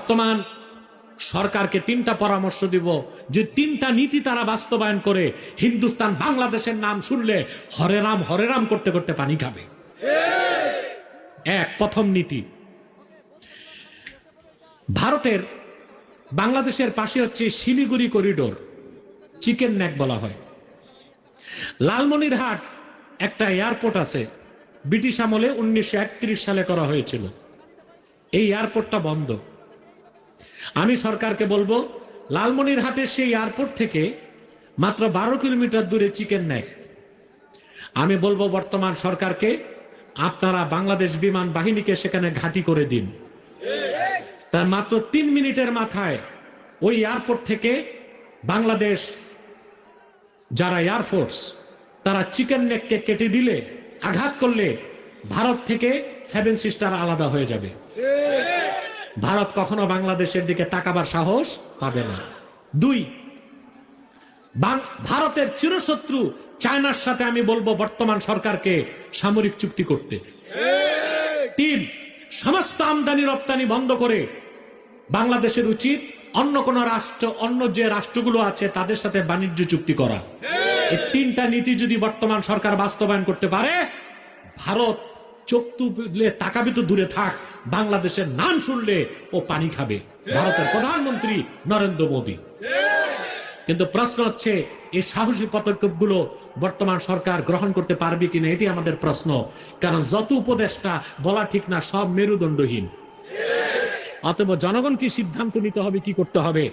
বর্তমান সরকারকে তিনটা পরামর্শ দিব, যে তিনটা নীতি তারা বাস্তবায়ন করে হিন্দুস্তান বাংলাদেশের নাম শুনলে হরে রাম করতে করতে পানি খাবে। এক, প্রথম নীতি, ভারতের বাংলাদেশের পাশে হচ্ছে শিলিগুড়ি করিডোর, চিকেন নেক বলা হয়। লালমনিরহাট একটা এয়ারপোর্ট আছে, ব্রিটিশ আমলে 1931 সালে করা হয়েছিল। এই এয়ারপোর্টটা বন্ধ। আমি সরকারকে বলবো, লালমনিরহাটের সেই এয়ারপোর্ট থেকে মাত্র 12 কিলোমিটার দূরে চিকেন নেক। আমি বলবো বর্তমান সরকারকে, আপনারা বাংলাদেশ বিমান বাহিনীকে সেখানে ঘাঁটি করে দিন। তার মাত্র 3 মিনিটের মাথায় ওই এয়ারপোর্ট থেকে বাংলাদেশ যারা এয়ারফোর্স তারা চিকেন নেককে কেটে দিলে, আঘাত করলে ভারত থেকে 7 সিস্টার আলাদা হয়ে যাবে। ভারত কখনো বাংলাদেশের দিকে তাকাবার সাহস পাবে না। 2, ভারতের চিরশত্রু চায়নার সাথে আমি বলবো বর্তমান সরকারকে সামরিক চুক্তি করতে। 3, সমস্ত আমদানি রপ্তানি বন্ধ করে বাংলাদেশের উচিত অন্য কোন রাষ্ট্র, অন্য যে রাষ্ট্রগুলো আছে তাদের সাথে বাণিজ্য চুক্তি করা। এই 3টা নীতি যদি বর্তমান সরকার বাস্তবায়ন করতে পারে, ভারত চোখ তুলে তাকাবি তো দূরে থাক, বাংলাদেশের নাম শুনলে ও পানি খাবে, ভারতের প্রধানমন্ত্রী নরেন্দ্র মোদী। কিন্তু প্রশ্ন হচ্ছে, এই সাহসী পদক্ষেপগুলো বর্তমান সরকার গ্রহণ করতে পারবে কিনা, এটি আমাদের প্রশ্ন। কারণ যত উপদেষ্টা বলা ঠিক না, সব মেরুদণ্ডহীন। অতএব জনগণ কি সিদ্ধান্ত নিতে হবে, কি করতে হবে,